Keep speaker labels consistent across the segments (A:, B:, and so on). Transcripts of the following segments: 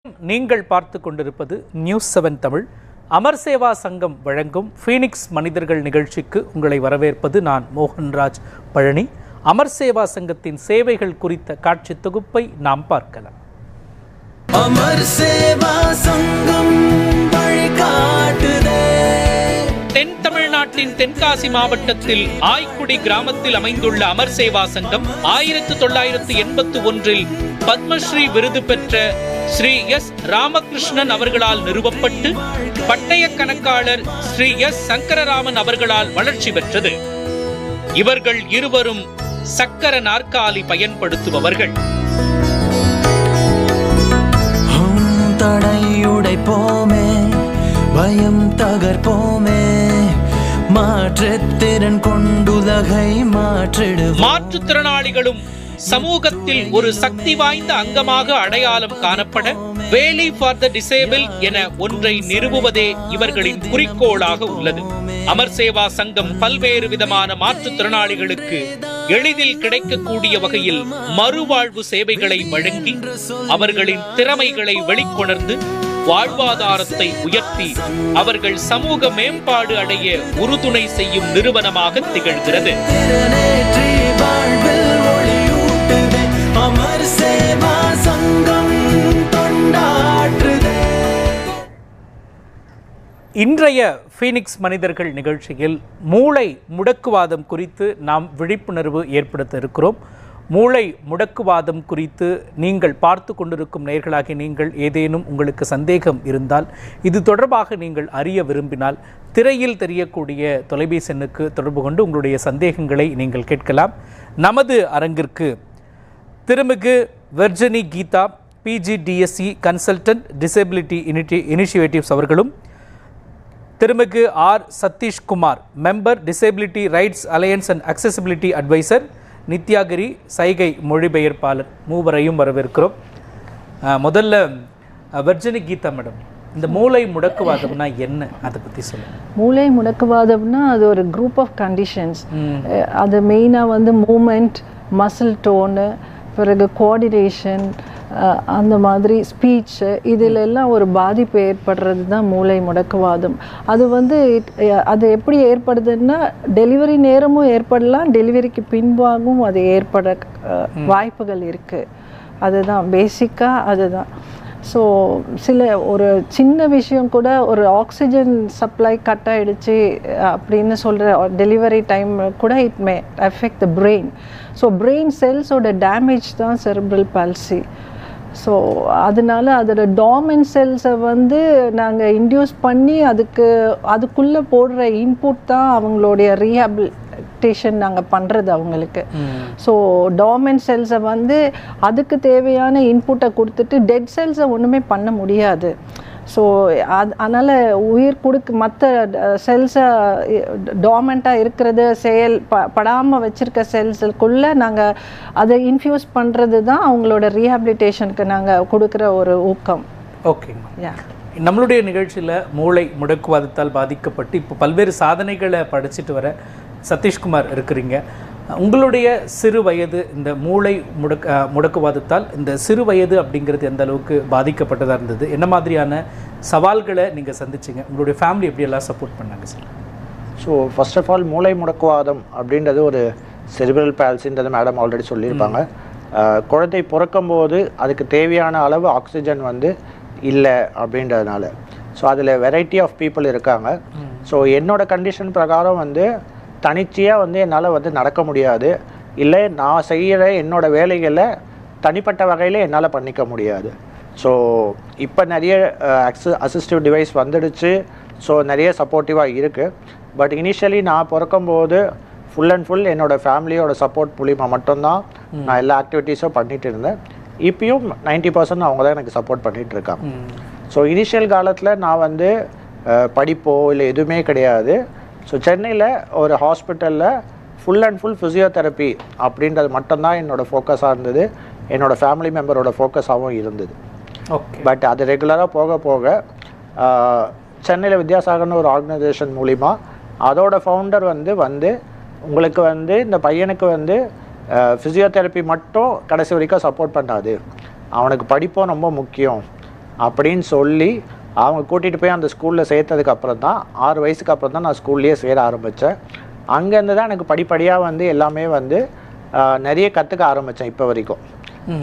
A: நீங்கள் பார்த்து கொண்டிருப்பது நியூஸ் 7 தமிழ். அமர் சேவா சங்கம் வழங்கும் ஃபீனிக்ஸ் மனிதர்கள் நிகழ்ச்சிக்கு உங்களை வரவேற்பது நான் மோகன்ராஜ் பழனி. அமர் சேவா சங்கத்தின் சேவைகள் குறித்த காட்சி தொகுப்பை நாம் பார்க்கலாம். அமர் சேவா சங்கம் வழிகாட்டுதே. தென் தமிழ்நாட்டின் தென்காசி மாவட்டத்தில் ஆய்க்குடி கிராமத்தில் அமைந்துள்ள அமர் சேவா சங்கம் 1981 பத்மஸ்ரீ விருது பெற்ற ஸ்ரீ எஸ் ராமகிருஷ்ணன் அவர்களால் நிறுவப்பட்டு பட்டய கணக்காளர் ஸ்ரீ எஸ் சங்கரராமன் அவர்களால் வளர்ச்சி பெற்றது. இவர்கள் இருவரும் சக்கர நாற்காலி பயன்படுத்துபவர்கள்.
B: தடையுடைப்போமே, பயம் தகர்ப்போமே, மாற்றுத்திறன் கொண்டுலகை மாற்றிடுவோம்.
A: மாற்றுத்திறனாளிகளும் சமூகத்தில் ஒரு சக்தி வாய்ந்த அங்கமாக அடையாளம் காணப்பட வேலி ஃபார் த டிசேபிள் என ஒன்றை நிறுவுவதே இவர்களின் குறிக்கோளாக உள்ளது. அமர் சேவா சங்கம் பல்வேறு விதமான மாற்றுத்திறனாளிகளுக்கு எளிதில் கிடைக்கக்கூடிய வகையில் மறுவாழ்வு சேவைகளை வழங்கி அவர்களின் திறமைகளை வெளிக்கொணர்ந்து வாழ்வாதாரத்தை உயர்த்தி அவர்கள் சமூக மேம்பாடு அடைய உறுதுணை செய்யும் நிறுவனமாக திகழ்கிறது. இன்றைய ஃபீனிக்ஸ் மனிதர்கள் நிகழ்ச்சியில் மூளை முடக்குவாதம் குறித்து நாம் விழிப்புணர்வு ஏற்படுத்த இருக்கிறோம். மூளை முடக்குவாதம் குறித்து நீங்கள் பார்த்து கொண்டிருக்கும் நேயர்களாகி நீங்கள் ஏதேனும் உங்களுக்கு சந்தேகம் இருந்தால், இது தொடர்பாக நீங்கள் அறிய விரும்பினால் திரையில் தெரியக்கூடிய தொலைபேசி எண்ணுக்கு தொடர்பு கொண்டு உங்களுடைய சந்தேகங்களை நீங்கள் கேட்கலாம். நமது அரங்கிற்கு திருமிகு Virgini Geetha, PGDSE consultant disability initiatives அவர்களும், திருமிகு R. Satheeshkumar, member disability rights alliance and accessibility advisor, Nithyagiri சைகை மொழிபெயர்ப்பாளர், மூவரையும் வரவேற்கிறோம். முதல்ல வெர்ஜினி கீதா மேடம், இந்த மூளை முடக்குவாதம்னா என்ன, அதை பற்றி சொல்லுங்கள்.
C: மூளை முடக்குவாதம்னா அது ஒரு குரூப் ஆஃப் கண்டிஷன்ஸ். அது மெயினாக மூமெண்ட், மசில் டோனு, பிறகு கோஆர்டினேஷன், அந்த மாதிரி ஸ்பீச், இதிலெல்லாம் ஒரு பாதிப்பு ஏற்படுறது தான் மூளை முடக்குவாதம். அது எப்படி ஏற்படுதுன்னா டெலிவரி நேரமும் ஏற்படலாம், டெலிவரிக்கு பின்பாகவும் அது ஏற்பட வாய்ப்புகள் இருக்குது. அதுதான் பேசிக்காக அதுதான். ஸோ ஒரு சின்ன விஷயம் கூட, ஒரு ஆக்சிஜன் சப்ளை கட் ஆகிடுச்சு அப்படின்னு சொல்கிற டெலிவரி டைம் கூட it may affect the brain. So brain செல்ஸோட டேமேஜ் தான் செரிப்ரல் பால்சி. ஸோ அதனால அதோட டார்மென்ட் செல்ஸை நாங்கள் இன்டியூஸ் பண்ணி அதுக்குள்ளே போடுற இன்புட் தான் அவங்களுடைய ரீஹாபிலிட்டேஷன் நாங்கள் பண்ணுறது அவங்களுக்கு. ஸோ டார்மென்ட் செல்ஸை அதுக்கு தேவையான இன்புட்டை கொடுத்துட்டு டெட் செல்ஸை ஒன்றுமே பண்ண முடியாது. ஸோ அதனால் உயிர் மற்ற செல்ஸை டார்மெண்ட்டாக இருக்கிறது படாமல் வச்சுருக்க செல்ஸுக்குள்ளே நாங்கள் அதை இன்ஃப்யூஸ் பண்ணுறது தான் அவங்களோட ரீஹாபிலிட்டேஷனுக்கு நாங்கள் கொடுக்குற ஒரு ஊக்கம்.
A: ஓகேங்க. நம்மளுடைய நிகழ்ச்சியில் மூளை முடக்குவாதத்தால் பாதிக்கப்பட்டு இப்போ பல்வேறு சாதனைகளை படிச்சுட்டு வர சதீஷ்குமார் இருக்கிறீங்க. உங்களுடைய சிறு வயது இந்த மூளை முடக்குவாதத்தால் இந்த சிறு வயது அப்படிங்கிறது எந்த அளவுக்கு பாதிக்கப்பட்டதாக இருந்தது, என்ன மாதிரியான சவால்களை நீங்கள் சந்திச்சிங்க, உங்களுடைய ஃபேமிலி எப்படியெல்லாம் சப்போர்ட் பண்ணாங்க sir?
D: So first of all மூளை முடக்குவாதம் அப்படின்றது ஒரு செரிப்ரல் பால்சின்றது மேடம் ஆல்ரெடி சொல்லியிருப்பாங்க. குழந்தை பிறக்கும்போது அதுக்கு தேவையான அளவு ஆக்சிஜன் இல்லை அப்படின்றதுனால. ஸோ அதில் வெரைட்டி ஆஃப் பீப்புள் இருக்காங்க. ஸோ என்னோடய கண்டிஷன் பிரகாரம் தனிச்சையாக என்னால் நடக்க முடியாது, இல்லை நான் செய்கிற என்னோடய வேலைகளை தனிப்பட்ட வகையில் என்னால் பண்ணிக்க முடியாது. ஸோ இப்போ நிறைய அசிஸ்டிவ் டிவைஸ் வந்துடுச்சு. ஸோ நிறைய சப்போர்ட்டிவாக இருக்குது. பட் இனிஷியலி நான் பிறக்கும்போது ஃபுல் அண்ட் ஃபுல் என்னோடய ஃபேமிலியோட சப்போர்ட் மூலிமா மட்டும்தான் நான் எல்லா ஆக்டிவிட்டீஸும் பண்ணிகிட்டு இருந்தேன். இப்பயும் 90% அவங்க தான் எனக்கு சப்போர்ட் பண்ணிகிட்டு இருக்காங்க. ஸோ இனிஷியல் காலத்தில் நான் படிப்போ இல்லை எதுவுமே கிடையாது. ஸோ சென்னையில் ஒரு ஹாஸ்பிட்டலில் ஃபுல் அண்ட் ஃபுல் ஃபிசியோதெரப்பி அப்படின்றது மட்டும்தான் என்னோடய ஃபோக்கஸாக இருந்தது, என்னோடய ஃபேமிலி மெம்பரோட ஃபோக்கஸாகவும் இருந்தது. பட் அது ரெகுலராக போக போக சென்னையில் வித்யாசாகர்னு ஒரு ஆர்கனைசேஷன் மூலிமா அதோட ஃபவுண்டர் உங்களுக்கு இந்த பையனுக்கு ஃபிசியோதெரப்பி மட்டும் கடைசி வரைக்கும் சப்போர்ட் பண்ணாது, அவனுக்கு படிப்பும் ரொம்ப முக்கியம், அப்படின்னு சொல்லி அவங்க கூட்டிகிட்டு போய் அந்த ஸ்கூலில் சேர்த்ததுக்கு அப்புறம் தான் 6 வயசுக்கு அப்புறம் தான் நான் ஸ்கூல்லேயே சேர ஆரம்பித்தேன். அங்கேருந்து தான் எனக்கு படிப்படியாக வந்து எல்லாமே வந்து நிறைய கற்றுக்க ஆரம்பித்தேன் இப்போ வரைக்கும்.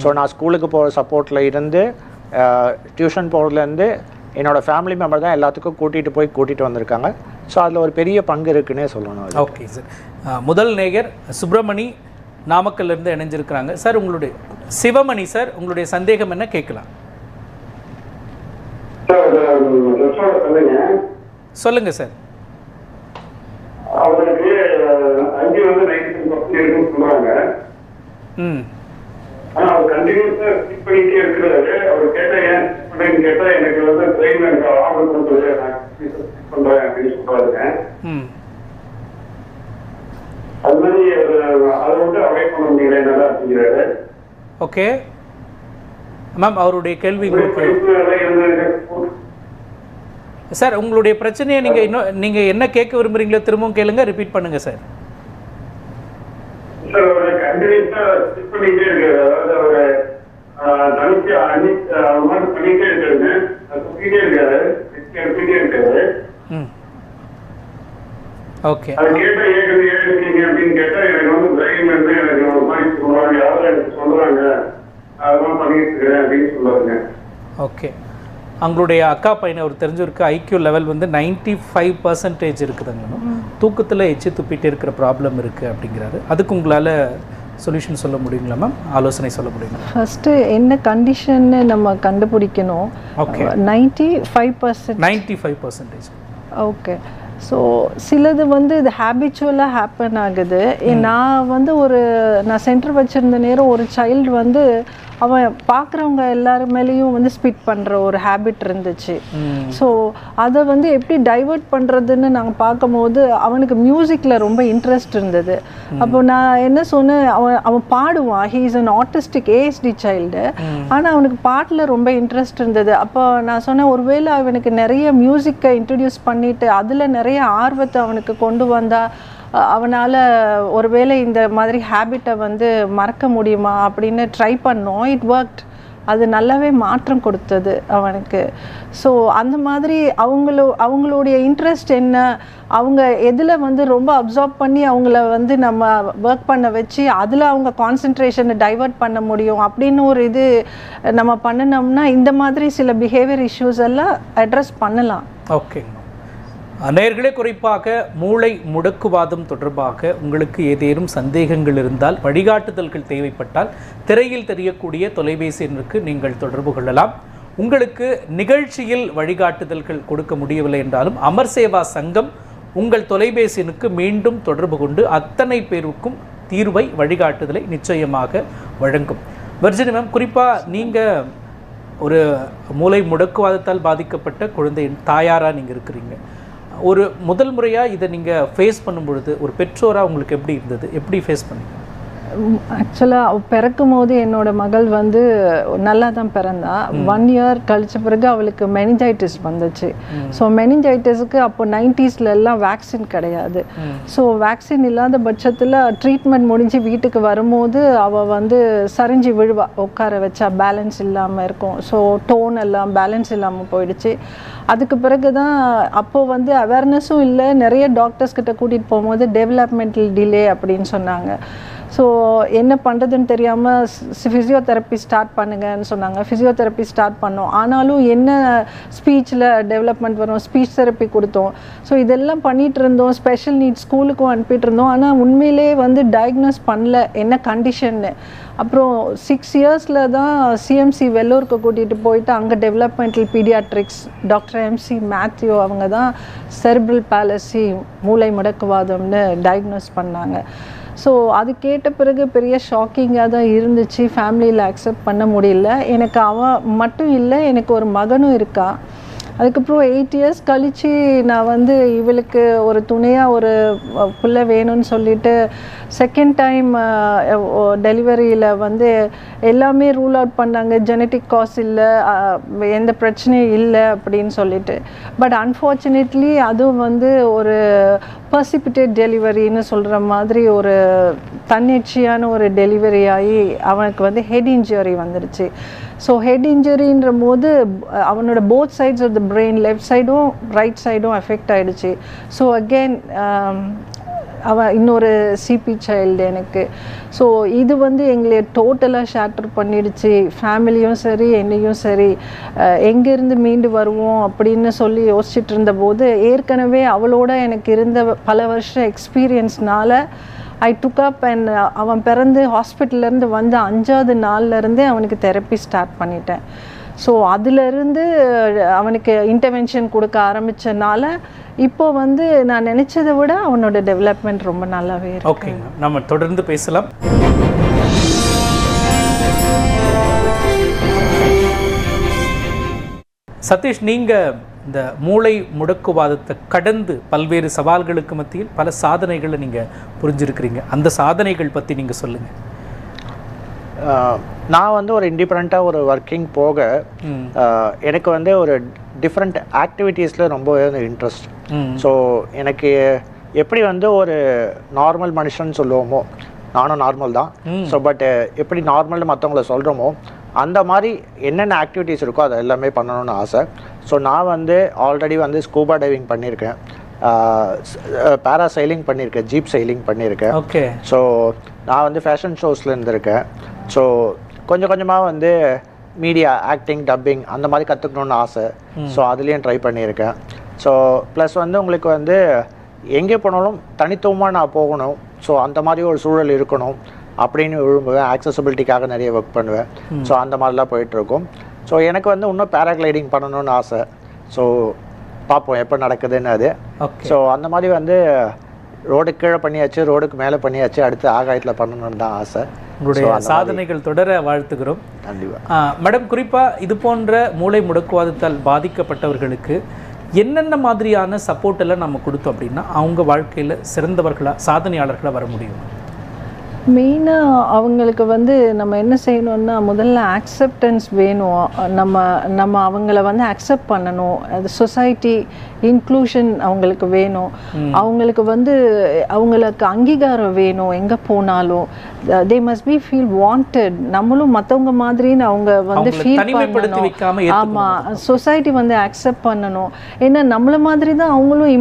D: ஸோ நான் ஸ்கூலுக்கு போகிற சப்போர்ட்டில் இருந்து டியூஷன் போகிறதுலேருந்து என்னோடய ஃபேமிலி மெம்பர் தான் எல்லாத்துக்கும் கூட்டிகிட்டு வந்திருக்காங்க. ஸோ அதில் ஒரு பெரிய பங்கு இருக்குன்னே சொல்லணும்.
A: Okay sir. முதல் நேயர் சுப்பிரமணி நாமக்கல்லிருந்து இணைஞ்சிருக்கிறாங்க. சார் உங்களுடைய சிவமணி சார் உங்களுடைய சந்தேகம் என்ன கேட்கலாம்? சொல்லுங்க சார்.
E: அவருக்கு 5 வந்து 90% இருக்குன்னு சொல்றாங்க. ஆனா அவர் கண்டினியூஸா ஸ்கிப் பண்ணிட்டே இருக்கிறாரு. அவர் கேட்டா ஏன் அப்படின்னு கேட்டா எனக்கு வந்து ட்ரெயின் எனக்கு ஆர்டர் கொடுத்தது நான் ஸ்கிப் பண்றேன் அப்படின்னு சொல்றாங்க. அது மாதிரி அதை வந்து அவாய்ட் பண்ண முடியல என்னடா அப்படிங்கிறாரு.
A: ஓகே மேம், அவருடைய கேள்வி சார். உங்களுடைய பிரச்சனையை நீங்க என்ன கேட்க விரும்புறீங்களோ திரும்பவும் கேளுங்க, ரிப்பீட் பண்ணுங்க சார்.
E: சார் அவர் கண்டினியூஸா ஸ்கிப் பண்ணிட்டே இருக்காரு. அதாவது அவர் தனிச்சு பண்ணிட்டே இருக்காருங்க, சுத்திட்டே இருக்காரு, எடுத்துட்டே இருக்காரு.
A: ஓகே.
E: அது கேட்டா ஏற்கனவே இருக்கீங்க அப்படின்னு கேட்டா எனக்கு வந்து பிரெயின் வந்து எனக்கு ஒரு மாதிரி சொல்றாங்க, யாரும் எனக்கு சொல்றாங்க அதெல்லாம் பண்ணிட்டு இருக்கிறேன் அப்படின்னு சொல்லுவாங்க.
A: ஓகே. அவங்களுடைய அக்கா பையனை அவர் தெரிஞ்சிருக்கு ஐக்யூ லெவல் வந்து 95% இருக்குதுங்க. தூக்கத்தில் எச்சு துப்பிட்டு இருக்கிற ப்ராப்ளம் இருக்குது அப்படிங்கிறாரு. அதுக்கு உங்களால் சொல்யூஷன் சொல்ல முடியுங்களா மேம்? ஆலோசனை சொல்ல முடியுங்களா?
C: ஃபஸ்ட்டு என்ன கண்டிஷன்னு நம்ம கண்டுபிடிக்கணும்.
A: ஓகே.
C: 95%. ஓகே. ஸோ சிலது வந்து இது ஹேபிச்சுவலாக ஹேப்பன் ஆகுது. நான் வந்து நான் சென்டர் வச்சுருந்த நேரம் ஒரு சைல்டு வந்து அவன் பார்க்குறவங்க எல்லாரு மேலேயும் வந்து ஸ்பிட் பண்ணுற ஒரு ஹேபிட் இருந்துச்சு. ஸோ அதை வந்து எப்படி டைவர்ட் பண்ணுறதுன்னு நாங்கள் பார்க்கும்போது அவனுக்கு மியூசிக்கில் ரொம்ப இன்ட்ரெஸ்ட் இருந்தது. அப்போ நான் என்ன சொன்னேன், அவன் பாடுவான். He is an autistic AST child. ஆனால் அவனுக்கு பாட்டில் ரொம்ப இன்ட்ரெஸ்ட் இருந்தது. அப்போ நான் சொன்னேன், ஒருவேளை அவனுக்கு நிறைய மியூசிக்கை இன்ட்ரடியூஸ் பண்ணிவிட்டு அதில் நிறைய ஆர்வத்தை அவனுக்கு கொண்டு வந்தால் அவனால் ஒருவேளை இந்த மாதிரி ஹேபிட்டை வந்து மறக்க முடியுமா அப்படின்னு ட்ரை பண்ணோம். It worked. அது நல்லாவே மாற்றம் கொடுத்தது அவனுக்கு. ஸோ அந்த மாதிரி அவங்களுடைய இன்ட்ரெஸ்ட் என்ன, அவங்க எதில் வந்து ரொம்ப அப்சார்ப் பண்ணி அவங்கள வந்து நம்ம ஒர்க் பண்ண வச்சு அதில் அவங்க கான்சன்ட்ரேஷனை டைவர்ட் பண்ண முடியும் அப்படின்னு ஒரு இது நம்ம பண்ணினோம்னா இந்த மாதிரி சில பிஹேவியர் இஷ்யூஸ் எல்லாம் அட்ரஸ் பண்ணலாம்.
A: ஓகே. நேயர்களே, குறிப்பாக மூளை முடக்குவாதம் தொடர்பாக உங்களுக்கு ஏதேனும் சந்தேகங்கள் இருந்தால், வழிகாட்டுதல்கள் தேவைப்பட்டால் திரையில் தெரியக்கூடிய தொலைபேசி எண்ணுக்கு நீங்கள் தொடர்பு கொள்ளலாம். உங்களுக்கு நிகழ்ச்சியில் வழிகாட்டுதல்கள் கொடுக்க முடியவில்லை என்றாலும் அமர் சேவா சங்கம் உங்கள் தொலைபேசி எண்ணுக்கு மீண்டும் தொடர்பு கொண்டு அத்தனை பேருக்கும் தீர்வை வழிகாட்டுதலை நிச்சயமாக வழங்கும். வர்ஜினி மேம், குறிப்பாக நீங்கள் ஒரு மூளை முடக்குவாதத்தால் பாதிக்கப்பட்ட குழந்தையின் தாயாராக நீங்கள் இருக்கிறீங்க. ஒரு முதல் முறையாக இதை நீங்கள் ஃபேஸ் பண்ணும் பொழுது ஒரு பெற்றோராக உங்களுக்கு எப்படி இருந்தது? எப்படி ஃபேஸ் பண்ணீங்க?
C: ஆக்சுவலாக பிறக்கும் போது என்னோட மகள் வந்து நல்லா தான் பிறந்தா. 1 இயர் கழிச்ச பிறகு அவளுக்கு மெனிஞ்சைட்டிஸ் வந்துச்சு. ஸோ மெனிஞ்சைட்டிஸுக்கு அப்போ 90s எல்லாம் வேக்சின் கிடையாது. ஸோ வேக்சின் இல்லாத பட்சத்தில் ட்ரீட்மெண்ட் முடிஞ்சு வீட்டுக்கு வரும்போது அவள் வந்து சரிஞ்சு விழுவா, உட்கார வச்சா பேலன்ஸ் இல்லாமல் இருக்கும். ஸோ டோன் எல்லாம் பேலன்ஸ் இல்லாமல் போயிடுச்சு. அதுக்கு பிறகு தான் அப்போது வந்து அவேர்னஸும் இல்லை. நிறைய டாக்டர்ஸ் கிட்ட கூட்டிகிட்டு போகும்போது டெவலப்மெண்டல் டிலே அப்படின்னு சொன்னாங்க. ஸோ என்ன பண்ணுறதுன்னு தெரியாமல் ஃபிசியோதெரப்பி ஸ்டார்ட் பண்ணுங்கன்னு சொன்னாங்க. ஃபிசியோதெரப்பி ஸ்டார்ட் பண்ணோம். ஆனாலும் என்ன ஸ்பீச்சில் டெவலப்மெண்ட் வரும், ஸ்பீச் தெரப்பி கொடுத்தோம். ஸோ இதெல்லாம் பண்ணிகிட்டு இருந்தோம். ஸ்பெஷல் நீட்ஸ் ஸ்கூலுக்கும் அனுப்பிட்டு இருந்தோம். ஆனால் உண்மையிலே வந்து டயக்னோஸ் பண்ணல என்ன கண்டிஷன்னு. அப்புறம் 6 இயர்ஸில் தான் சிஎம்சி வெள்ளூருக்கு கூட்டிகிட்டு போயிட்டு அங்கே developmental paediatrics doctor M C Mathew அவங்க தான் செரிப்ரல் பாலசி மூளை முடக்குவாதம்னு டயக்னோஸ் பண்ணாங்க. ஸோ அது கேட்ட பிறகு பெரிய ஷாக்கிங்காக தான் இருந்துச்சு. ஃபேமிலியில் அக்செப்ட் பண்ண முடியல. எனக்கு அவன் மட்டும் இல்லை, எனக்கு ஒரு மகனும் இருக்கான். அதுக்கப்புறம் 8 இயர்ஸ் கழித்து நான் வந்து இவளுக்கு ஒரு துணையாக ஒரு பிள்ளை வேணும்னு சொல்லிட்டு செகண்ட் டைம் டெலிவரியில் வந்து எல்லாமே ரூல் அவுட் பண்ணாங்க, ஜெனட்டிக் காஸ் இல்லை, எந்த பிரச்சனையும் இல்லை அப்படின்னு சொல்லிட்டு. பட் அன்ஃபார்ச்சுனேட்லி அதுவும் வந்து ஒரு பர்சிபிட்டேட் டெலிவரின்னு சொல்கிற மாதிரி ஒரு தன்னிச்சையான ஒரு டெலிவரி ஆகி அவனுக்கு வந்து ஹெட் இன்ஜுரி வந்துடுச்சு. ஸோ ஹெட் இன்ஜுரின்ற போது அவனோட both sides of the brain, left சைடும் ரைட் சைடும் எஃபெக்ட் ஆகிடுச்சு. ஸோ அகெயின் அவன் இன்னொரு சிபி சைல்டு எனக்கு. ஸோ இது வந்து எங்களை டோட்டலாக ஷேட்டர் பண்ணிடுச்சு, ஃபேமிலியும் சரி என்னையும் சரி. எங்கேருந்து மீண்டு வருவோம் அப்படின்னு சொல்லி யோசிச்சுட்டு இருந்தபோது ஏற்கனவே அவளோட எனக்கு இருந்த பல வருஷம் எக்ஸ்பீரியன்ஸ்னால ஐ டுக் அப் அண்ட் அவன் பிறந்து ஹாஸ்பிட்டல்லேருந்து வந்து 5ஆவது நாள்லேருந்தே அவனுக்கு தெரப்பி ஸ்டார்ட் பண்ணிட்டேன். ஸோ அதிலிருந்து அவனுக்கு இன்டர்வென்ஷன் கொடுக்க ஆரம்பித்தனால இப்போ வந்து நான் நினச்சதை விட அவனோட டெவலப்மெண்ட் ரொம்ப நல்லாவே இருக்கு.
A: ஓகேங்க, நம்ம தொடர்ந்து பேசலாம். சதீஷ், நீங்கள் இந்த மூளை முடக்குவாதத்தை கடந்து பல்வேறு சவால்களுக்கு மத்தியில் பல சாதனைகளை நீங்கள் புரிஞ்சிருக்கிறீங்க. அந்த சாதனைகள் பற்றி நீங்கள் சொல்லுங்கள்.
D: நான் வந்து ஒரு இண்டிபெண்ட்டாக ஒரு ஒர்க்கிங் போக எனக்கு வந்து ஒரு டிஃப்ரெண்ட் ஆக்டிவிட்டீஸில் ரொம்ப இன்ட்ரெஸ்ட். ஸோ எனக்கு எப்படி வந்து ஒரு நார்மல் மனுஷன் சொல்லுவோமோ, நானும் நார்மல் தான். ஸோ பட் எப்படி நார்மல் மற்றவங்கள சொல்கிறோமோ அந்த மாதிரி என்னென்ன ஆக்டிவிட்டீஸ் இருக்கோ அதை எல்லாமே பண்ணணும்னு ஆசை. ஸோ நான் வந்து ஆல்ரெடி வந்து ஸ்கூபா டைவிங் பண்ணியிருக்கேன், பேராசைலிங் பண்ணியிருக்கேன், ஜீப் சைலிங் பண்ணியிருக்கேன்.
A: ஓகே. ஸோ
D: நான் வந்து ஃபேஷன் ஷோஸில் இருந்திருக்கேன். ஸோ கொஞ்சம் கொஞ்சமாக வந்து மீடியா ஆக்டிங், டப்பிங் அந்த மாதிரி கற்றுக்கணுன்னு ஆசை. ஸோ அதுலேயும் ட்ரை பண்ணியிருக்கேன். ஸோ ப்ளஸ் வந்து உங்களுக்கு வந்து எங்கே போனாலும் தனித்துவமாக நான் போகணும், ஸோ அந்த மாதிரி ஒரு சூழல் இருக்கணும் அப்படின்னு விரும்புவேன். ஆக்சசிபிலிட்டிக்காக நிறைய ஒர்க் பண்ணுவேன். ஸோ அந்த மாதிரிலாம் போயிட்டுருக்கும். ஸோ எனக்கு வந்து இன்னும் பேராகிளைடிங் பண்ணணும்னு ஆசை. ஸோ பார்ப்போம் எப்போ நடக்குதுன்னு அது. ஸோ அந்த மாதிரி வந்து ரோடுக்கு கீழே பண்ணியாச்சு, ரோடுக்கு மேலே பண்ணியாச்சு, அடுத்து ஆகாயத்தில் பண்ணணும்னு தான் ஆசை.
A: உங்களுடைய சாதனைகள் தொடர வாழ்த்துக்கிறோம்.
D: கண்டிப்பாக.
A: மேடம், குறிப்பாக இது போன்ற மூளை முடக்குவாதத்தால் பாதிக்கப்பட்டவர்களுக்கு என்னென்ன மாதிரியான சப்போர்ட் எல்லாம் நம்ம கொடுத்தோம் அப்படின்னா அவங்க வாழ்க்கையில் சிறந்தவர்களாக, சாதனையாளர்களாக வர முடியும்?
C: மெயினாக அவங்களுக்கு வந்து நம்ம என்ன செய்யணும்னா முதல்ல அக்செப்டன்ஸ் வேணும். நம்ம அவங்கள வந்து அக்செப்ட் பண்ணணும். அது சொசைட்டி இன்க்ளூஷன் அவங்களுக்கு வேணும். அவங்களுக்கு வந்து அவங்களுக்கு அங்கீகாரம் வேணும். எங்கே போனாலும் they must be feel wanted. நம்மளும் மற்றவங்க மாதிரின்னு அவங்க வந்து ஃபீல் பண்ணணும். ஆமாம், சொசைட்டி வந்து அக்செப்ட் பண்ணணும். ஏன்னா நம்மள மாதிரி தான் அவங்களும்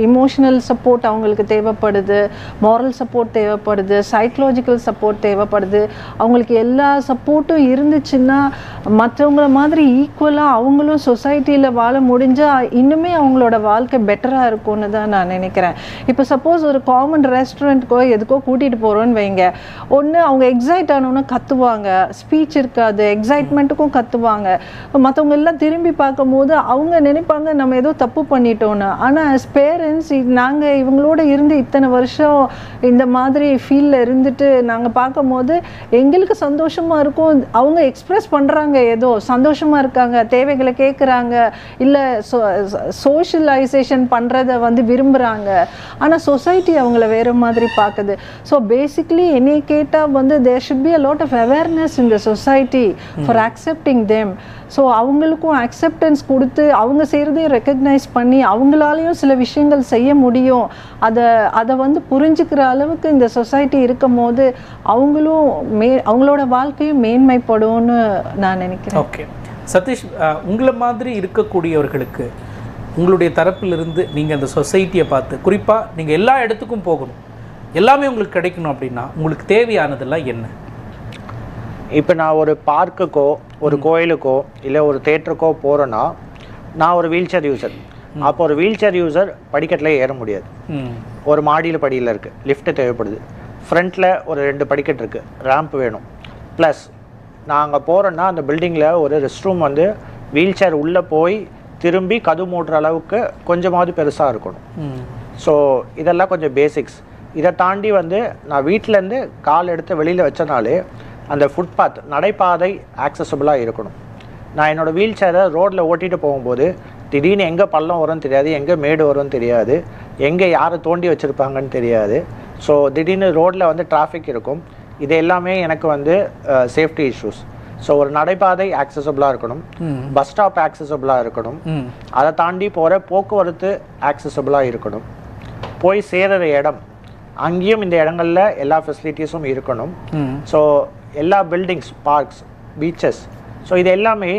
C: இமோஷனல் சப்போர்ட் அவங்களுக்கு தேவைப்படுது, மாரல் சப்போர்ட் தேவைப்படுது, சைக்கலாஜிக்கல் சப்போர்ட் தேவைப்படுது. அவங்களுக்கு எல்லா சப்போர்ட்டும் இருந்துச்சுன்னா மற்றவங்கள மாதிரி ஈக்குவலாக அவங்களும் சொசைட்டியில் வாழ முடிஞ்சால் இன்னுமே அவங்களோட வாழ்க்கை பெட்டராக இருக்கும்னு தான் நான் நினைக்கிறேன். இப்போ சப்போஸ் ஒரு காமன் ரெஸ்டாரண்ட்டுக்கோ எதுக்கோ கூட்டிகிட்டு போகிறோன்னு வைங்க, ஒன்று அவங்க எக்ஸைட் ஆனோன்னு கத்துவாங்க, ஸ்பீச் இருக்காது, எக்ஸைட்மெண்ட்டுக்கும் கத்துவாங்க. மற்றவங்க எல்லாம் திரும்பி பார்க்கும் போது அவங்க நினைப்பாங்க நம்ம ஏதோ தப்பு பண்ணிட்டோன்னு. ஆனால் ஆஸ் பேரண்ட்ஸ் நாங்கள் இவங்களோட இருந்து இத்தனை வருஷம் இந்த மாதிரி ஃபீல்டில் இருந்துட்டு நாங்கள் பார்க்கும் போது எங்களுக்கு சந்தோஷமாக இருக்கும். அவங்க எக்ஸ்ப்ரெஸ் பண்ணுறாங்க, ஏதோ சந்தோஷமாக இருக்காங்க, தேவைகளை கேட்குறாங்க, இல்லை சோஷியலைசேஷன் பண்ணுறதை வந்து விரும்புகிறாங்க. ஆனால் சொசைட்டி அவங்கள வேறு மாதிரி பார்க்குது. ஸோ பேசிக்லி என்னை கேட்டால் வந்து there should be a lot of awareness in the society for accepting them. So அவங்களுக்கும் அக்செப்டன்ஸ் கொடுத்து அவங்க செய்கிறதையும் ரெக்கக்னைஸ் பண்ணி அவங்களாலையும் சில விஷயங்கள் செய்ய முடியும், அதை வந்து புரிஞ்சுக்கிற அளவுக்கு இந்த சொசைட்டி இருக்கும் போது அவங்களும் அவங்களோட வாழ்க்கையும் மேன்மைப்படும்னு நான் நினைக்கிறேன்.
A: ஓகே சதீஷ், உங்களை மாதிரி இருக்கக்கூடியவர்களுக்கு உங்களுடைய தரப்பிலிருந்து நீங்கள் அந்த சொசைட்டியை பார்த்து, குறிப்பாக நீங்கள் எல்லா இடத்துக்கும் போகணும், எல்லாமே உங்களுக்கு கிடைக்கணும் அப்படின்னா உங்களுக்கு தேவையானதெல்லாம் என்ன?
D: இப்போ நான் ஒரு பார்க்குக்கோ ஒரு கோயிலுக்கோ இல்லை ஒரு தேட்டருக்கோ போகிறேன்னா நான் ஒரு வீல் சேர் யூசர். அப்போ ஒரு வீல் சேர் யூசர் படிக்கட்டில் ஏற முடியாது. ஒரு மாடியில் படியில் இருக்குது, லிஃப்ட்டு தேவைப்படுது, ஃப்ரண்ட்டில் ஒரு 2 படிக்கட்டு இருக்குது, ரேம்ப் வேணும். ப்ளஸ் நான் அங்கே போகிறேன்னா அந்த பில்டிங்கில் ஒரு ரெஸ்ட் ரூம் வந்து வீல் சேர் உள்ளே போய் திரும்பி கதவு மூடுற அளவுக்கு கொஞ்சமாவது பெருசாக இருக்கணும். ஸோ இதெல்லாம் கொஞ்சம் பேசிக்ஸ். இதை தாண்டி வந்து நான் வீட்டிலேருந்து கால் எடுத்து வெளியில் வச்சனாலே அந்த ஃபுட்பாத் நடைபாதை ஆக்சசபிளாக இருக்கணும். நான் என்னோடய வீல் சேரை ரோட்டில் ஓட்டிகிட்டு போகும்போது திடீர்னு எங்கே பள்ளம் வரும்னு தெரியாது, எங்கே மேடு வரும்னு தெரியாது, எங்கே யாரை தோண்டி வச்சுருப்பாங்கன்னு தெரியாது. ஸோ திடீர்னு ரோட்டில் வந்து டிராஃபிக் இருக்கும். இது எல்லாமே எனக்கு வந்து சேஃப்டி இஷ்யூஸ். ஸோ ஒரு நடைபாதை ஆக்சசபிளாக இருக்கணும், பஸ் ஸ்டாப் ஆக்சசபிளாக இருக்கணும், அதை தாண்டி போகிற போக்குவரத்து ஆக்சசபிளாக இருக்கணும், போய் சேர்கிற இடம் அங்கேயும் இந்த இடங்களில் எல்லா ஃபெசிலிட்டிஸும் இருக்கணும். ஸோ எல்லா பில்டிங்ஸ், பார்க்ஸ், பீச்சஸ், ஸோ இது எல்லாமே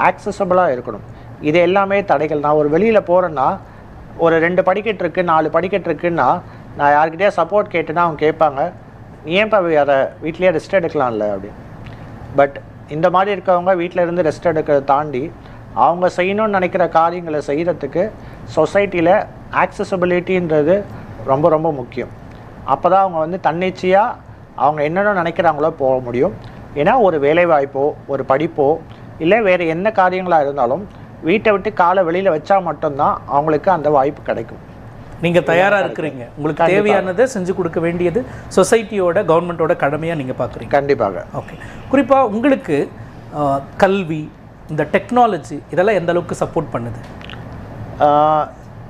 D: ஆக்சசபிளாக இருக்கணும். இது எல்லாமே தடைகள். நான் ஒரு வெளியில் போகிறேன்னா ஒரு 2 படிக்கட்டு இருக்குது, 4 படிக்கட்டு இருக்குன்னா நான் யார்கிட்டயே சப்போர்ட் கேட்டுன்னா அவங்க கேட்பாங்க, நீ ஏன்ப்பா அதை வீட்லேயே ரெஸ்ட் எடுக்கலாம்ல அப்படின்னு. பட் இந்த மாதிரி இருக்கவங்க வீட்டில் இருந்து ரெஸ்ட் எடுக்கிறத தாண்டி அவங்க செய்யணும்னு நினைக்கிற காரியங்களை செய்கிறதுக்கு சொசைட்டியில் ஆக்சசபிலிட்டின்றது ரொம்ப ரொம்ப முக்கியம். அப்போ தான் அவங்க வந்து தன்னிச்சையாக அவங்க என்னென்ன நினைக்கிறாங்களோ போக முடியும். ஏன்னா ஒரு வேலைவாய்ப்போ ஒரு படிப்போ இல்லை வேறு என்ன காரியங்களாக இருந்தாலும் வீட்டை விட்டு காலை வெளியில் வச்சா மட்டும்தான் அவங்களுக்கு அந்த வாய்ப்பு கிடைக்கும்.
A: நீங்கள் தயாராக இருக்கிறீங்க, உங்களுக்கு தேவையானதை செஞ்சு கொடுக்க வேண்டியது சொசைட்டியோட கவர்மெண்ட்டோட கடமையாக நீங்கள் பார்க்குறீங்க.
D: கண்டிப்பாக.
A: ஓகே, குறிப்பாக உங்களுக்கு கல்வி, இந்த டெக்னாலஜி இதெல்லாம் எந்த அளவுக்கு சப்போர்ட் பண்ணுது?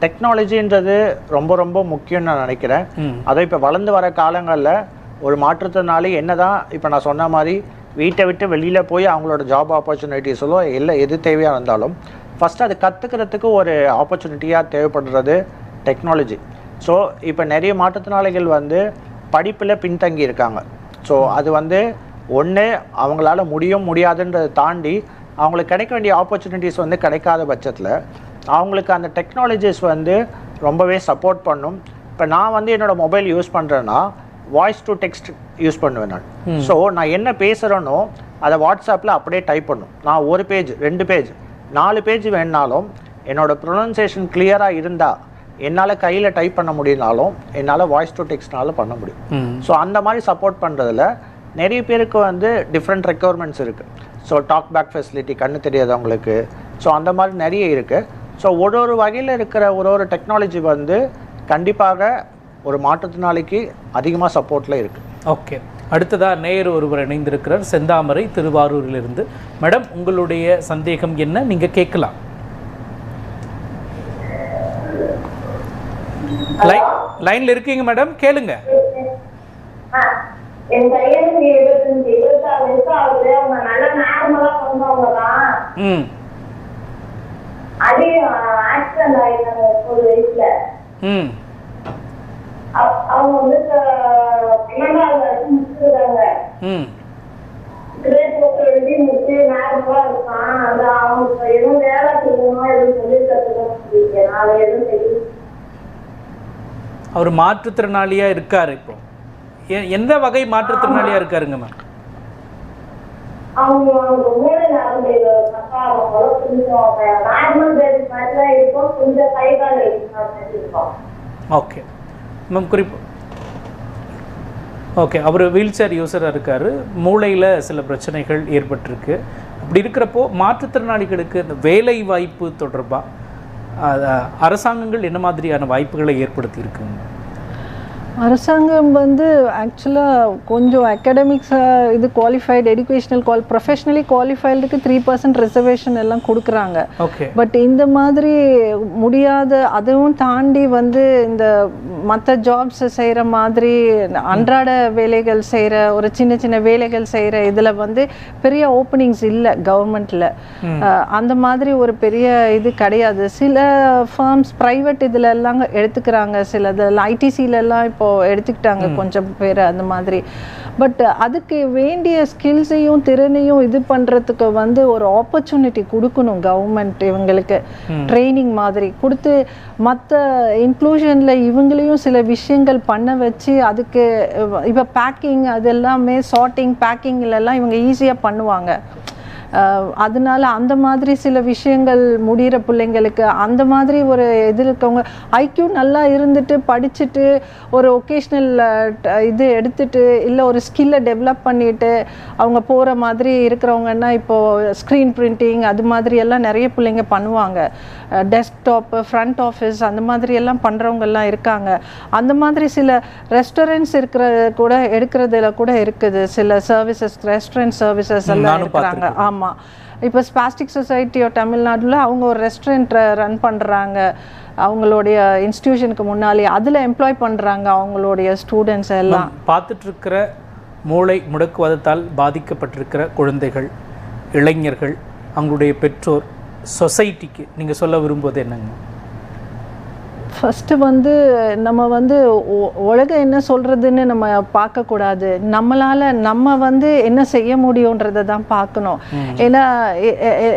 D: டெக்னாலஜின்றது ரொம்ப ரொம்ப முக்கியம்னு நான் நினைக்கிறேன். அதை இப்போ வளர்ந்து வர காலங்களில் ஒரு மாற்றுத்திறனாளி என்னதான் இப்போ நான் சொன்ன மாதிரி வீட்டை விட்டு வெளியில் போய் அவங்களோட ஜாப் ஆப்பர்ச்சுனிட்டிஸோ இல்லை எது தேவையாக இருந்தாலும் ஃபஸ்ட்டு அது கற்றுக்கிறதுக்கு ஒரு ஆப்பர்ச்சுனிட்டியாக தேவைப்படுறது டெக்னாலஜி. ஸோ இப்போ நிறைய மாற்றுத்திறனாளிகள் வந்து படிப்பில் பின்தங்கி இருக்காங்க. ஸோ அது வந்து ஒன்று அவங்களால முடியாதுன்றதை தாண்டி அவங்களுக்கு கிடைக்க வேண்டிய ஆப்பர்ச்சுனிட்டிஸ் வந்து கிடைக்காத பட்சத்தில் அவங்களுக்கு அந்த டெக்னாலஜிஸ் வந்து ரொம்பவே சப்போர்ட் பண்ணும். இப்போ நான் வந்து என்னோடய மொபைல் யூஸ் பண்ணுறேன்னா வாய்ஸ் டு டெக்ஸ்ட் யூஸ் பண்ணுவேன் நான். ஸோ நான் என்ன பேசுகிறேனோ அதை வாட்ஸ்அப்பில் அப்படியே டைப் பண்ணும். நான் 1 பேஜ் 2 பேஜ் 4 பேஜ் வேணுனாலும் என்னோடய ப்ரொனன்சியேஷன் கிளியராக இருந்தால் என்னால் கையில் டைப் பண்ண முடியினாலும் என்னால் வாய்ஸ் டு டெக்ஸ்ட்னால பண்ண முடியும். ஸோ அந்த மாதிரி சப்போர்ட் பண்ணுறதுல நிறைய பேருக்கு வந்து டிஃப்ரெண்ட் ரெக்குவயர்மெண்ட்ஸ் இருக்குது. ஸோ டாக் பேக் ஃபெசிலிட்டி கண்ணு தெரியாதவங்களுக்கு, ஸோ அந்த மாதிரி நிறைய இருக்குது. ஸோ ஒரு வகையில் இருக்கிற ஒரு டெக்னாலஜி வந்து கண்டிப்பாக ஒரு மாற்றுத்திறனாளிக்கு அதிகமாக சப்போர்ட்டில் இருக்குது.
A: ஓகே, அடுத்ததாக நேயர் ஒருவர் இணைந்திருக்கிறார், செந்தாமரை திருவாரூரிலிருந்து. மேடம், உங்களுடைய சந்தேகம் என்ன? நீங்கள் கேட்கலாம். லைன்ல இருக்கீங்க மேடம், கேளுங்க.
F: என் பையனுக்கு 26 வயசு ஆகுது. அவங்க நல்லா நார்மலா பண்ணுவாங்க தான். அதே ஆக்சிடென்ட் ஆயிட்டாங்க 30 வயசுல. அவங்க வந்து 12வது வருஷம் முடிச்சிருக்காங்க. கிரேட் போட்டு எழுதி முடிச்சு நார்மலா இருக்கான். அது அவங்க எதுவும் வேலை செய்யணும் எதுவும் சொல்லி கற்றுக்கணும். அதை எதுவும் செய்யணும்.
A: அவர் மாற்றுத்திறனாளியா இருக்காரு. இப்போ எந்த வகை மாற்றுத்திறனாளியா இருக்காருங்க மேம்?
F: அவங்க மூளை நரம்பு கொஞ்சம் நார்மல் பேபிஸ் மாதிரி தான் இருக்கும், கொஞ்சம் கைகால் இருக்கும்.
A: ஓகே மேம், ஓகே, அவர் வீல் சேர் யூஸராக இருக்கார், மூளையில் சில பிரச்சனைகள் ஏற்பட்டிருக்கு. அப்படி இருக்கிறப்போ மாற்றுத்திறனாளிகளுக்கு இந்த வேலை வாய்ப்பு தொடர்பாக அரசாங்கங்கள் என்ன மாதிரியான வாய்ப்புகளை ஏற்படுத்தி இருக்குங்க?
C: அரசாங்கம் வந்து ஆக்சுவலாக கொஞ்சம் அகாடமிக்ஸாக இது குவாலிஃபைடு எஜுகேஷ்னல் ப்ரொஃபஷ்னலி குவாலிஃபைடுக்கு 3% ரிசர்வேஷன் எல்லாம் கொடுக்குறாங்க. பட் இந்த மாதிரி முடியாத, அதுவும் தாண்டி வந்து இந்த மற்ற ஜாப்ஸ் செய்கிற மாதிரி அன்றாட வேலைகள் செய்கிற ஒரு சின்ன சின்ன வேலைகள் செய்கிற இதில் வந்து பெரிய ஓப்பனிங்ஸ் இல்லை கவர்மெண்ட்டில். அந்த மாதிரி ஒரு பெரிய இது கிடையாது. சில ஃபார்ம்ஸ் ப்ரைவேட் இதில் எல்லாம் எடுத்துக்கிறாங்க, சில இதில் ஐடிசிலெல்லாம் இப்போ எடுத்துக்கிட்டாங்க கொஞ்சம் பேர் அந்த மாதிரி. பட் அதுக்கு வேண்டிய ஸ்கில்ஸையும் திறனையும் இது பண்ணுறதுக்கு வந்து ஒரு ஆப்பர்ச்சுனிட்டி கொடுக்கணும் கவர்மெண்ட். இவங்களுக்கு ட்ரைனிங் மாதிரி கொடுத்து மற்ற இன்க்ளூஷனில் இவங்களையும் சில விஷயங்கள் பண்ண வச்சு அதுக்கு இப்போ பேக்கிங் அது எல்லாமே சார்ட்டிங் பேக்கிங்லெல்லாம் இவங்க ஈஸியாக பண்ணுவாங்க. அதனால அந்த மாதிரி சில விஷயங்கள் முடிகிற பிள்ளைங்களுக்கு அந்த மாதிரி ஒரு இது இருக்கவங்க ஐக்யூ நல்லா இருந்துட்டு படிச்சுட்டு ஒரு ஒகேஷ்னல் இது எடுத்துட்டு இல்லை ஒரு ஸ்கில்லை டெவலப் பண்ணிட்டு அவங்க போகிற மாதிரி இருக்கிறவங்கன்னா இப்போது ஸ்க்ரீன் பிரிண்டிங் அது மாதிரி எல்லாம் நிறைய பிள்ளைங்க பண்ணுவாங்க. டெஸ்க்டாப்பு, ஃப்ரண்ட் ஆஃபீஸ் அந்த மாதிரி எல்லாம் பண்ணுறவங்கெல்லாம் இருக்காங்க. அந்த மாதிரி சில ரெஸ்டாரண்ட்ஸ் எடுக்கிறதுல கூட இருக்குது. சில சர்வீசஸ் ரெஸ்டாரண்ட் சர்வீசஸ் எல்லாம் இருக்கிறாங்க. ஆமாம், இப்போ ஸ்பாஸ்டிக் சொசைட்டி ஆஃப் தமிழ்நாட்டில் அவங்க ஒரு ரெஸ்டாரண்ட் ரன் பண்ணுறாங்க அவங்களுடைய இன்ஸ்டிடியூஷனுக்கு முன்னாலே, அதில் எம்ப்ளாய் பண்ணுறாங்க அவங்களுடைய ஸ்டூடெண்ட்ஸ் எல்லாம்.
A: பார்த்துட்டு இருக்கிற மூளை முடக்குவாதத்தால் பாதிக்கப்பட்டிருக்கிற குழந்தைகள், இளைஞர்கள், அவங்களுடைய பெற்றோர், சொசைட்டிக்கு நீங்கள் சொல்ல விரும்புவது என்னங்க?
C: ஃபஸ்ட்டு வந்து நம்ம வந்து உலகம் என்ன சொல்கிறதுன்னு நம்ம பார்க்கக்கூடாது, நம்ம வந்து என்ன செய்ய முடியுன்றதை தான் பார்க்கணும். ஏன்னா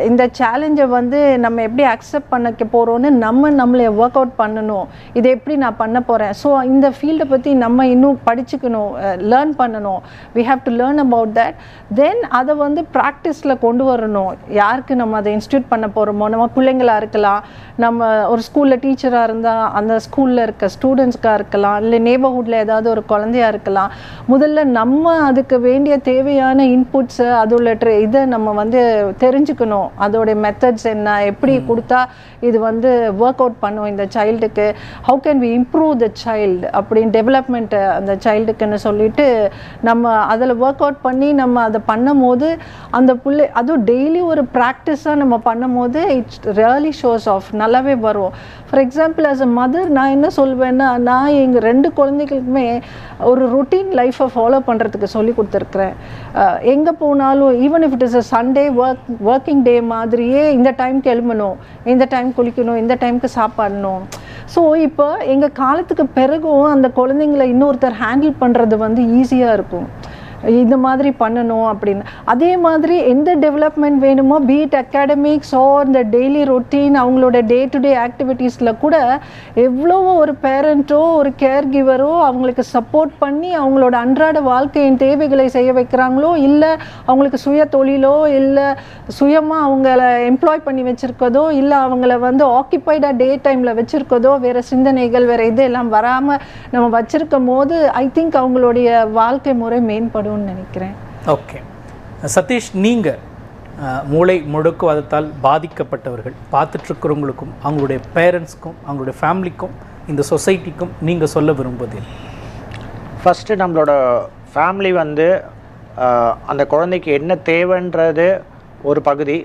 C: இந்த சேலஞ்சை வந்து நம்ம எப்படி அக்செப்ட் பண்ணிக்க போகிறோன்னு நம்மளை ஒர்க் அவுட் பண்ணணும். இதை எப்படி நான் பண்ண போகிறேன், ஸோ இந்த ஃபீல்டை பற்றி நம்ம இன்னும் படிச்சுக்கணும், லேர்ன் பண்ணணும். We have to learn about that. Then அதை வந்து ப்ராக்டிஸில் கொண்டு வரணும். யாருக்கு நம்ம அதை இன்ஸ்டியூட் பண்ண போகிறோமோ, நம்ம பிள்ளைங்களாக இருக்கலாம், நம்ம ஒரு ஸ்கூலில் டீச்சராக இருந்தால் அந்த ஸ்கூலில் இருக்க ஸ்டூடெண்ட்ஸ்க்காக இருக்கலாம், இல்லை நெய்பர்ஹுட்டில் ஏதாவது ஒரு குழந்தையா இருக்கலாம். முதல்ல நம்ம அதுக்கு வேண்டிய தேவையான இன்புட்ஸு, அதோட இதை நம்ம வந்து தெரிஞ்சுக்கணும். அதோடைய மெத்தட்ஸ் என்ன, எப்படி கொடுத்தா இது வந்து ஒர்க் அவுட் பண்ணும் இந்த சைல்டுக்கு, how can we improve the child அப்படின்னு டெவலப்மெண்ட்டு அந்த சைல்டுக்குன்னு சொல்லிட்டு நம்ம அதில் ஒர்க் அவுட் பண்ணி நம்ம அதை பண்ணும் போது அந்த பிள்ளை அதுவும் டெய்லி ஒரு ப்ராக்டிஸாக நம்ம பண்ணும் போது இட்ஸ் ரியலி ஷோஸ் ஆஃப் நல்லாவே வரும். For example as a mother நான் என்ன சொல்வேன்னா, நான் எங்கள் 2 குழந்தைகளுக்குமே ஒரு ரொட்டீன் லைஃப்பை ஃபாலோ பண்ணுறதுக்கு சொல்லி கொடுத்துருக்குறேன். எங்கே போனாலும் even if it is a Sunday working day மாதிரியே இந்த டைமுக்கு எழுமணும், இந்த டைம் குளிக்கணும், இந்த டைமுக்கு சாப்பாடணும். ஸோ இப்போ எங்கள் காலத்துக்கு பிறகும் அந்த குழந்தைங்களை இன்னொருத்தர் ஹேண்டில் பண்ணுறது வந்து ஈஸியாக இருக்கும். இந்த மாதிரி பண்ணணும் அப்படின்னு. அதே மாதிரி எந்த டெவலப்மெண்ட் வேணுமோ, பீட் அகாடமிக்ஸ் ஆர் இந்த டெய்லி ரொட்டீன் அவங்களோட டே டு டே ஆக்டிவிட்டீஸில் கூட எவ்வளோ ஒரு பேரண்ட்டோ ஒரு கேர் கிவரோ அவங்களுக்கு சப்போர்ட் பண்ணி அவங்களோட அன்றாட வாழ்க்கையின் தேவைகளை செய்ய வைக்கிறாங்களோ, இல்லை அவங்களுக்கு சுய தொழிலோ, இல்லை சுயமாக அவங்கள எம்ப்ளாய் பண்ணி வச்சுருக்கதோ, இல்லை அவங்கள வந்து ஆக்கியபைடாக டே டைமில் வச்சுருக்கதோ, வேறு சிந்தனைகள் வேறு இதெல்லாம் வராமல் நம்ம வச்சுருக்கும் போது ஐ திங்க் அவங்களுடைய வாழ்க்கை முறை மேம்படும் நினைக்கிறேன்.
A: ஓகே சதீஷ், நீங்கள் மூளை முடக்குவாதத்தால் பாதிக்கப்பட்டவர்கள் பார்த்துட்ருக்கிறவங்களுக்கும், அவங்களுடைய பேரண்ட்ஸ்க்கும், அவங்களுடைய ஃபேமிலிக்கும், இந்த சொசைட்டிக்கும் நீங்கள் சொல்ல விரும்புவது?
D: ஃபஸ்ட்டு நம்மளோட ஃபேமிலி வந்து அந்த குழந்தைக்கு என்ன தேவைன்றது ஒரு பகுதி,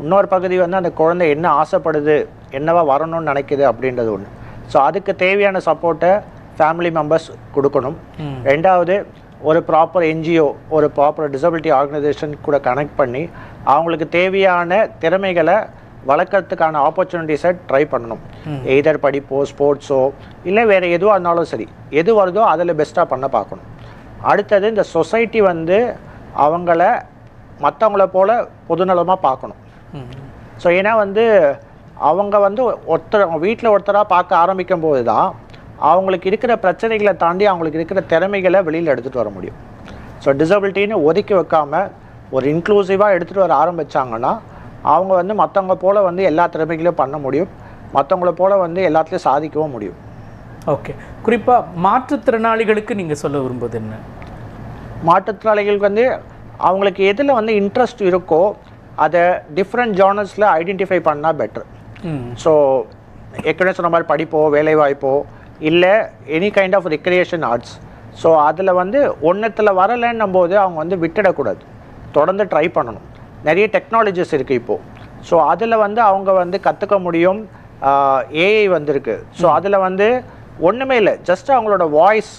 D: இன்னொரு பகுதி வந்து அந்த குழந்தை என்ன ஆசைப்படுது, என்னவா வரணும்னு நினைக்குது அப்படின்றது ஒன்று. ஸோ அதுக்கு தேவையான சப்போர்ட்டை ஃபேமிலி மெம்பர்ஸ் கொடுக்கணும். ரெண்டாவது, ஒரு ப்ராப்பர் என்ஜிஓ, ஒரு ப்ராப்பர் டிசபிலிட்டி ஆர்கனைசேஷன் கூட கனெக்ட் பண்ணி அவங்களுக்கு தேவையான திறமைகளை வளர்க்கறதுக்கான ஆப்பர்ச்சுனிட்டிஸை ட்ரை பண்ணணும். எய்தர் படிப்போ, ஸ்போர்ட்ஸோ, இல்லை வேறு எதுவாக இருந்தாலும் சரி, எது வருதோ அதில் பெஸ்ட்டாக பண்ண பார்க்கணும். அடுத்தது, இந்த சொசைட்டி வந்து அவங்கள மற்றவங்கள போல் பொதுநலமாக பார்க்கணும். ஸோ ஏன்னா வந்து அவங்க வந்து வீட்டில் ஒருத்தராக பார்க்க ஆரம்பிக்கும் போது தான் அவங்களுக்கு இருக்கிற பிரச்சனைகளை தாண்டி அவங்களுக்கு இருக்கிற திறமைகளை வெளியில் எடுத்துகிட்டு வர முடியும். ஸோ டிசபிலிட்டின்னு ஒதுக்கி வைக்காமல் ஒரு இன்க்ளூசிவாக எடுத்துகிட்டு வர ஆரம்பித்தாங்கன்னா அவங்க வந்து மற்றவங்க போல் வந்து எல்லா திறமைகளையும் பண்ண முடியும், மற்றவங்கள போல் வந்து எல்லாத்துலேயும் சாதிக்கவும் முடியும்.
A: ஓகே, குறிப்பாக மாற்றுத்திறனாளிகளுக்கு நீங்கள் சொல்ல விரும்புவது என்ன?
D: மாற்றுத்திறனாளிகளுக்கு வந்து அவங்களுக்கு எதில் வந்து இன்ட்ரெஸ்ட் இருக்கோ அதை டிஃப்ரெண்ட் ஜானர்ஸில் ஐடென்டிஃபை பண்ணால் பெட்டர். ஸோ ஏற்கனவே சொன்ன மாதிரி படிப்போ, வேலைவாய்ப்போ, இல்லை any kind of recreation arts. So அதில் வந்து ஒன்றத்தில் வரலைன்னும் போது அவங்க வந்து விட்டுடக்கூடாது, தொடர்ந்து ட்ரை பண்ணணும். நிறைய டெக்னாலஜிஸ் இருக்குது இப்போது. ஸோ அதில் வந்து அவங்க வந்து கற்றுக்க முடியும். ஏஐ வந்திருக்கு. ஸோ அதில் வந்து ஒன்றுமே இல்லை, ஜஸ்ட் அவங்களோட வாய்ஸ்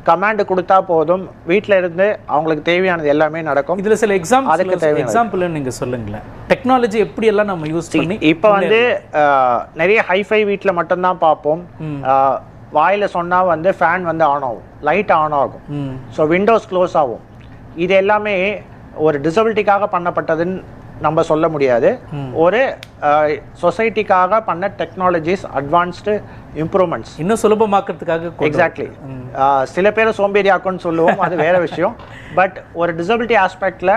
D: கமாண்ட் கொடுத்தா போதும், வீட்டில் இருந்து அவங்களுக்கு தேவையானது எல்லாமே நடக்கும்.
A: இதில் சில எக்ஸாம்பிள் நீங்கள் சொல்லுங்களேன். டெக்னாலஜி எப்படி எல்லாம் நம்ம யூஸ் பண்ணி
D: இப்போ வந்து நிறைய ஹைஃபை வீட்டில் மட்டும்தான் பார்ப்போம். வாயில் சொன்னால் வந்து ஃபேன் வந்து ஆன் ஆகும், லைட் ஆன் ஆகும், ஸோ விண்டோஸ் க்ளோஸ் ஆகும். இது எல்லாமே ஒரு டிசபிலிட்டிக்காக பண்ணப்பட்டதுன்னு நம்ம சொல்ல முடியாது. ஒரு சொசைட்டிக்காக பண்ண டெக்னாலஜிஸ், அட்வான்ஸ்டு இம்ப்ரூவ்மெண்ட்ஸ்
A: இன்னும் சுலபமாக்கிறதுக்காக.
D: எக்ஸாக்ட்லி. சில பேர் சோம்பேறி ஆக்குன்னு சொல்லுவோம், அது வேற விஷயம். பட் ஒரு டிசபிலிட்டி ஆஸ்பெக்டில்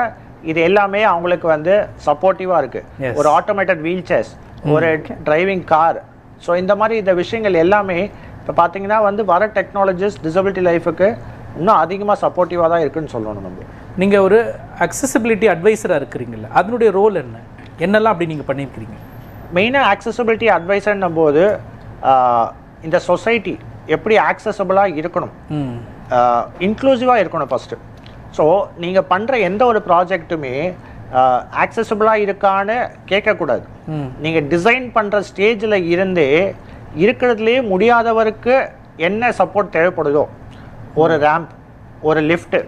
D: இது எல்லாமே அவங்களுக்கு வந்து சப்போர்ட்டிவாக இருக்குது. ஒரு ஆட்டோமேட்டட் வீல் சேர்ஸ், ஒரு டிரைவிங் கார். ஸோ இந்த மாதிரி இந்த விஷயங்கள் எல்லாமே இப்போ பார்த்தீங்கன்னா வந்து வர டெக்னாலஜிஸ் டிசபிலிட்டி லைஃபுக்கு இன்னும் அதிகமாக சப்போர்ட்டிவாக தான் இருக்குன்னு சொல்லணும். நம்ம
A: நீங்கள் ஒரு அக்சசிபிலிட்டி அட்வைசராக இருக்கிறீங்களா, அதனுடைய ரோல் என்னெல்லாம் அப்படி நீங்கள் பண்ணியிருக்கிறீங்க?
D: மெயினாக அக்சசிபிலிட்டி அட்வைசர்னும் போது இந்த சொசைட்டி எப்படி ஆக்சசபிளாக இருக்கணும், இன்க்ளூசிவாக இருக்கணும் ஃபஸ்ட்டு. ஸோ நீங்கள் பண்ணுற எந்த ஒரு ப்ராஜெக்ட்டுமே ஆக்சசபிளாக இருக்கான்னு கேட்கக்கூடாது. நீங்கள் டிசைன் பண்ணுற ஸ்டேஜில் இருந்தே இருக்கிறதுலே முடியாதவருக்கு என்ன சப்போர்ட் தேவைப்படுதோ, ஒரு ரேம்ப், ஒரு லிஃப்ட்டு,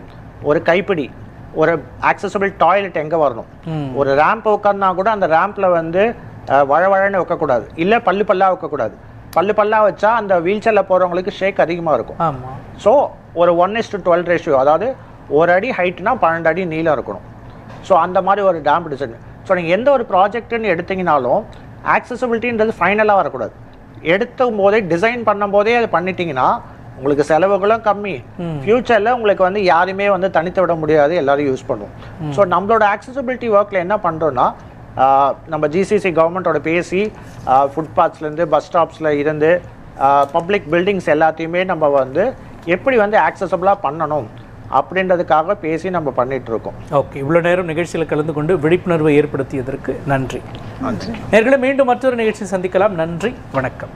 D: ஒரு கைப்பிடி, ஒரு ஆக்சசபிள் டாய்லெட் எங்கே வரணும், ஒரு ரேம்ப் உட்கார்னா கூட அந்த ரேம்பில் வந்து வழவழன்னு வைக்கக்கூடாது, இல்லை பல்லு பல்லாக வைக்கக்கூடாது. பல்லு பல்லாக வச்சா அந்த வீல் சேரில் போகிறவங்களுக்கு ஷேக் அதிகமாக இருக்கும். ஸோ ஒரு 1:12 ரேஷியோ, அதாவது ஒரு அடி ஹைட்னா 12 அடி நீளம் இருக்கணும். ஸோ அந்த மாதிரி ஒரு டேம்ப் டிசைன். ஸோ நீங்கள் எந்த ஒரு ப்ராஜெக்ட்டுன்னு எடுத்தீங்கனாலும் ஆக்சசபிலிட்டின்றது ஃபைனலாக வரக்கூடாது. எடுத்தும் போதே டிசைன் பண்ணும் போதே அது பண்ணிட்டீங்கன்னா உங்களுக்கு செலவுகளும் கம்மி, ஃபியூச்சரில் உங்களுக்கு வந்து யாருமே வந்து தனித்து விட முடியாது, எல்லாரும் யூஸ் பண்ணுவோம். ஸோ நம்மளோட ஆக்சசபிலிட்டி ஒர்க்கில் என்ன பண்ணுறோன்னா, நம்ம ஜிசிசி கவர்மெண்ட்டோட பேசி ஃபுட்பாத்ஸ்லேருந்து பஸ் ஸ்டாப்ஸில் இருந்து பப்ளிக் பில்டிங்ஸ் எல்லாத்தையுமே நம்ம வந்து எப்படி வந்து ஆக்சசபிளாக பண்ணணும் அப்படின்றதுக்காக பேசி நம்ம பண்ணிட்டு இருக்கோம்.
A: ஓகே, இவ்வளோ நேரம் நிகழ்ச்சியில் கலந்து கொண்டு விழிப்புணர்வை ஏற்படுத்தியதற்கு நன்றி. நேயர்களே, மீண்டும் மற்றொரு நிகழ்ச்சி சந்திக்கலாம். நன்றி, வணக்கம்.